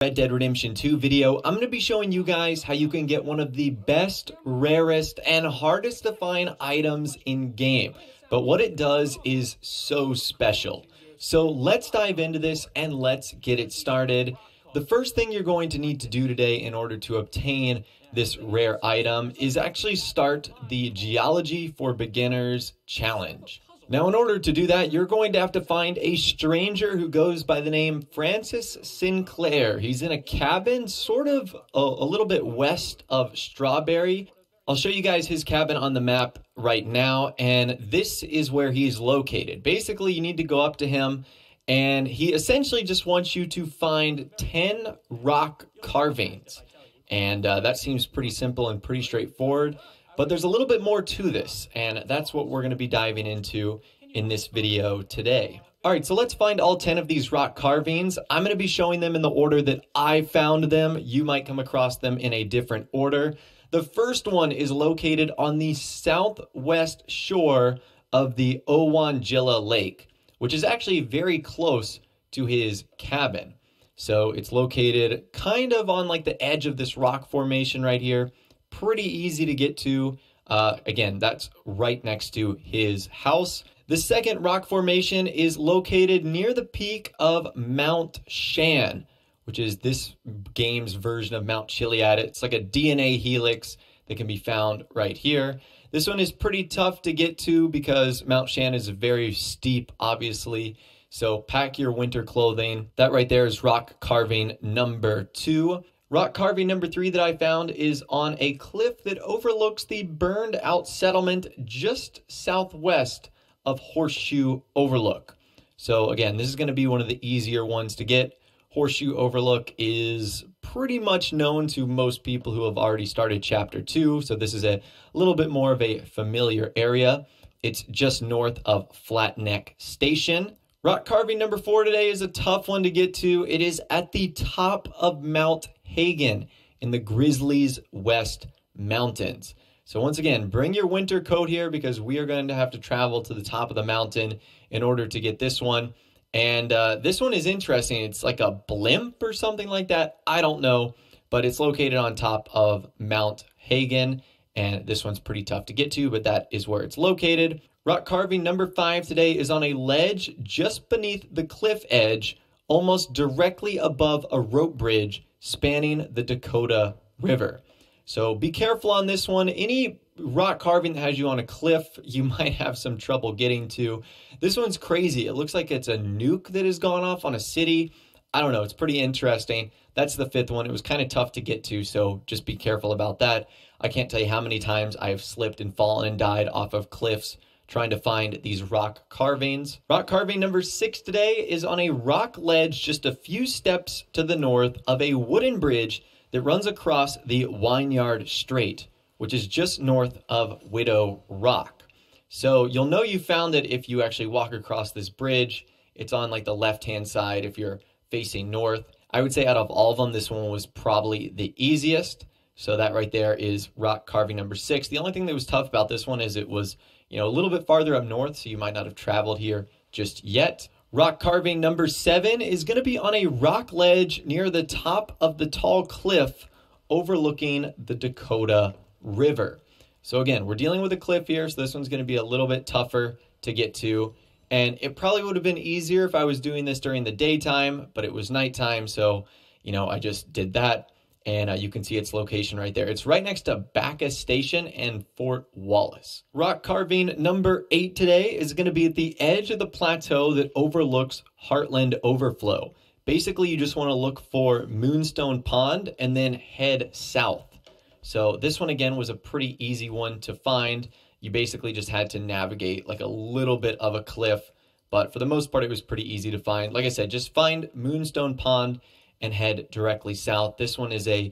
Red Dead Redemption 2 video, I'm going to be showing you guys how you can get one of the best, rarest, and hardest to find items in game. But what it does is so special. So let's dive into this and let's get it started. The first thing you're going to need to do today in order to obtain this rare item is actually start the Geology for Beginners challenge. Now, in order to do that, you're going to have to find a stranger who goes by the name Francis Sinclair. He's in a cabin sort of a little bit west of Strawberry. I'll show you guys his cabin on the map right now, and this is where he's located. Basically, you need to go up to him, and he essentially just wants you to find 10 rock carvings. And that seems pretty simple and pretty straightforward. But there's a little bit more to this, and that's what we're going to be diving into in this video today. All right, so let's find all 10 of these rock carvings. I'm going to be showing them in the order that I found them. You might come across them in a different order. The first one is located on the southwest shore of the Owangilla Lake, which is actually very close to his cabin. So it's located kind of on like the edge of this rock formation right here. Pretty easy to get to. Again, that's right next to his house. The second rock formation is located near the peak of Mount Shan, which is this game's version of Mount Chiliad. It's like a DNA helix that can be found right here. This one is pretty tough to get to because Mount Shan is very steep, obviously. So pack your winter clothing. That right there is rock carving number 2. Rock carving number 3 that I found is on a cliff that overlooks the burned out settlement just southwest of Horseshoe Overlook. So again, this is going to be one of the easier ones to get. Horseshoe Overlook is pretty much known to most people who have already started chapter 2. So this is a little bit more of a familiar area. It's just north of Flat Neck Station. Rock carving number 4 today is a tough one to get to. It is at the top of Mount Hagen in the Grizzlies West Mountains. So once again, bring your winter coat here because we are going to have to travel to the top of the mountain in order to get this one. And this one is interesting. It's like a blimp or something like that. I don't know, but it's located on top of Mount Hagen. And this one's pretty tough to get to, but that is where it's located. Rock carving number 5 today is on a ledge just beneath the cliff edge, almost directly above a rope bridge spanning the Dakota River. So be careful on this one. Any rock carving that has you on a cliff, you might have some trouble getting to. This one's crazy. It looks like it's a nuke that has gone off on a city. I don't know. It's pretty interesting. That's the 5th one. It was kind of tough to get to, so just be careful about that. I can't tell you how many times I have slipped and fallen and died off of cliffs trying to find these rock carvings. Rock carving number 6 today is on a rock ledge just a few steps to the north of a wooden bridge that runs across the Wynyard Strait, which is just north of Widow Rock. So you'll know you found it if you actually walk across this bridge. It's on like the left-hand side if you're facing north. I would say out of all of them, this one was probably the easiest. So that right there is rock carving number 6. The only thing that was tough about this one is it was, a little bit farther up north, so you might not have traveled here just yet. Rock carving number 7 is going to be on a rock ledge near the top of the tall cliff overlooking the Dakota River. So again, we're dealing with a cliff here, so this one's going to be a little bit tougher to get to. And it probably would have been easier if I was doing this during the daytime, but it was nighttime, so, I just did that. And you can see its location right there. It's right next to Bacchus Station and Fort Wallace. Rock carving number 8 today is going to be at the edge of the plateau that overlooks Heartland Overflow. Basically, you just want to look for Moonstone Pond and then head south. So this one, again, was a pretty easy one to find. You basically just had to navigate like a little bit of a cliff. But for the most part, it was pretty easy to find. Like I said, just find Moonstone Pond and head directly south. This one is a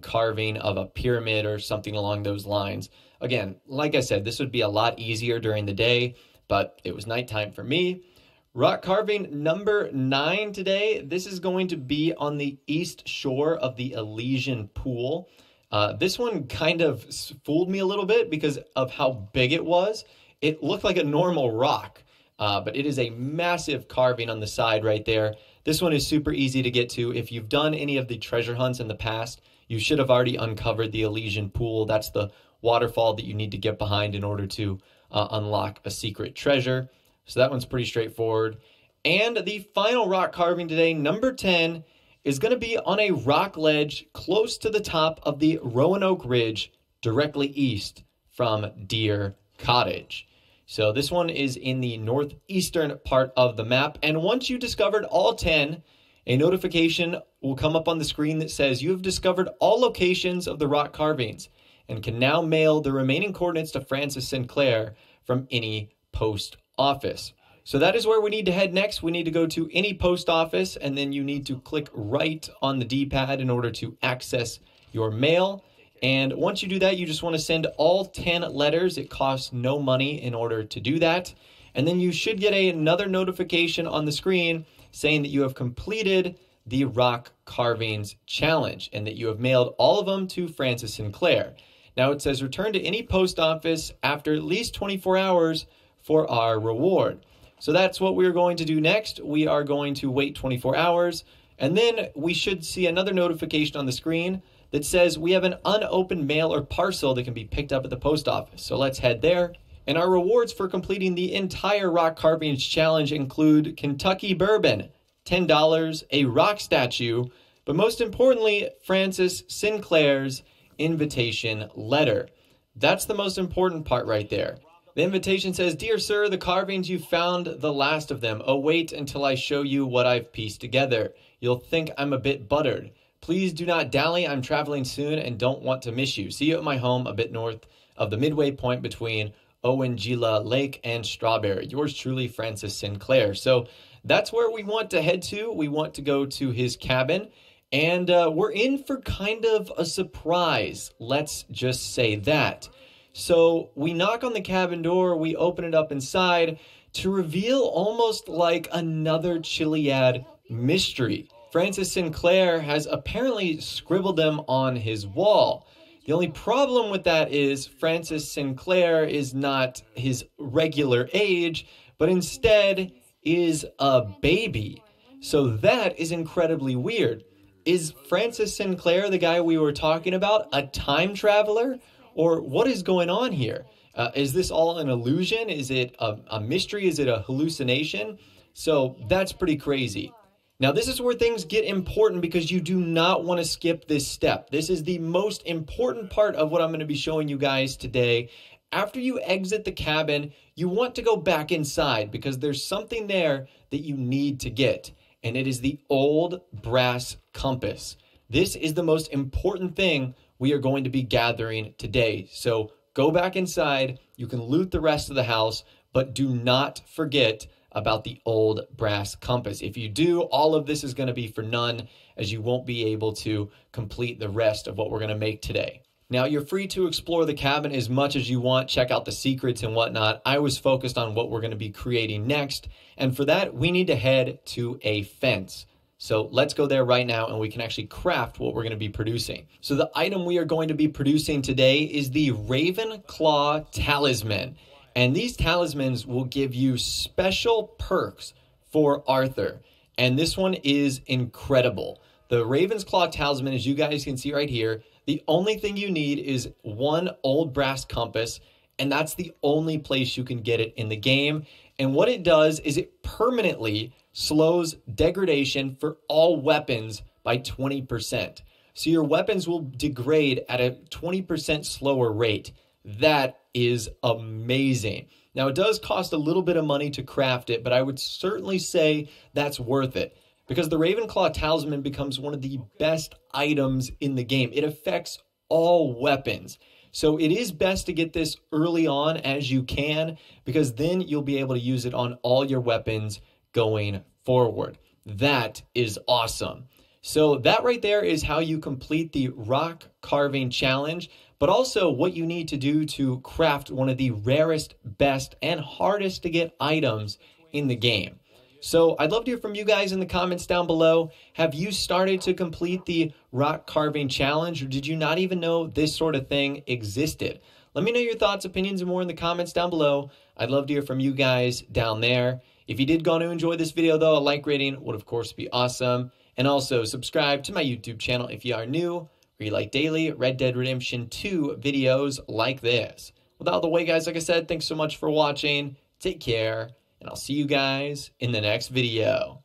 carving of a pyramid or something along those lines. Again, like I said, this would be a lot easier during the day, but it was nighttime for me. Rock carving number 9 today. This is going to be on the east shore of the Elysian Pool. This one kind of fooled me a little bit because of how big it was. It looked like a normal rock, but it is a massive carving on the side right there This one is super easy to get to. If you've done any of the treasure hunts in the past, you should have already uncovered the Elysian Pool. That's the waterfall that you need to get behind in order to unlock a secret treasure. So that one's pretty straightforward. And the final rock carving today, number 10, is going to be on a rock ledge close to the top of the Roanoke Ridge, directly east from Deer Cottage. So this one is in the northeastern part of the map. And once you discovered all 10, a notification will come up on the screen that says you have discovered all locations of the rock carvings and can now mail the remaining coordinates to Francis Sinclair from any post office. So that is where we need to head next. We need to go to any post office, and then you need to click right on the D-pad in order to access your mail. And once you do that, you just want to send all 10 letters. It costs no money in order to do that. And then you should get another notification on the screen saying that you have completed the rock carvings challenge and that you have mailed all of them to Francis Sinclair. Now it says return to any post office after at least 24 hours for our reward. So that's what we're going to do next. We are going to wait 24 hours, and then we should see another notification on the screen that says we have an unopened mail or parcel that can be picked up at the post office. So let's head there. And our rewards for completing the entire rock carvings challenge include Kentucky bourbon, $10, a rock statue, but most importantly, Francis Sinclair's invitation letter. That's the most important part right there. The invitation says, "Dear sir, the carvings you found the last of them. Oh, wait until I show you what I've pieced together. You'll think I'm a bit buttered. Please do not dally. I'm traveling soon and don't want to miss you. See you at my home a bit north of the midway point between Owengila Lake and Strawberry. Yours truly, Francis Sinclair." So that's where we want to head to. We want to go to his cabin, and we're in for kind of a surprise. Let's just say that. So we knock on the cabin door, we open it up inside to reveal almost like another Chiliad mystery. Francis Sinclair has apparently scribbled them on his wall. The only problem with that is Francis Sinclair is not his regular age, but instead is a baby. So that is incredibly weird. Is Francis Sinclair, the guy we were talking about, a time traveler? Or what is going on here? Is this all an illusion? Is it a mystery? Is it a hallucination? So that's pretty crazy. Now, this is where things get important because you do not want to skip this step. This is the most important part of what I'm going to be showing you guys today. After you exit the cabin, you want to go back inside because there's something there that you need to get, and it is the old brass compass. This is the most important thing we are going to be gathering today. So go back inside. You can loot the rest of the house, but do not forget about the old brass compass. If you do, all of this is going to be for none, as you won't be able to complete the rest of what we're going to make today. Now, you're free to explore the cabin as much as you want, check out the secrets and whatnot. I was focused on what we're going to be creating next, and for that, we need to head to a fence. So let's go there right now and we can actually craft what we're going to be producing. So the item we are going to be producing today is the Ravenclaw Talisman. And these talismans will give you special perks for Arthur. And this one is incredible. The Ravenclaw Talisman, as you guys can see right here, the only thing you need is one old brass compass, and that's the only place you can get it in the game. And what it does is it permanently slows degradation for all weapons by 20%. So your weapons will degrade at a 20% slower rate. That is amazing. Now, it does cost a little bit of money to craft it, but I would certainly say that's worth it because the Ravenclaw Talisman becomes one of the best items in the game. It affects all weapons. So it is best to get this early on as you can because then you'll be able to use it on all your weapons going forward. That is awesome. So that right there is how you complete the rock carving challenge, but also what you need to do to craft one of the rarest, best, and hardest to get items in the game. So I'd love to hear from you guys in the comments down below. Have you started to complete the rock carving challenge, or did you not even know this sort of thing existed? Let me know your thoughts, opinions, and more in the comments down below. I'd love to hear from you guys down there. If you did go on to enjoy this video though, a like rating would of course be awesome. And also subscribe to my YouTube channel if you are new, where you like daily Red Dead Redemption 2 videos like this. With all the way, guys, like I said, thanks so much for watching. Take care, and I'll see you guys in the next video.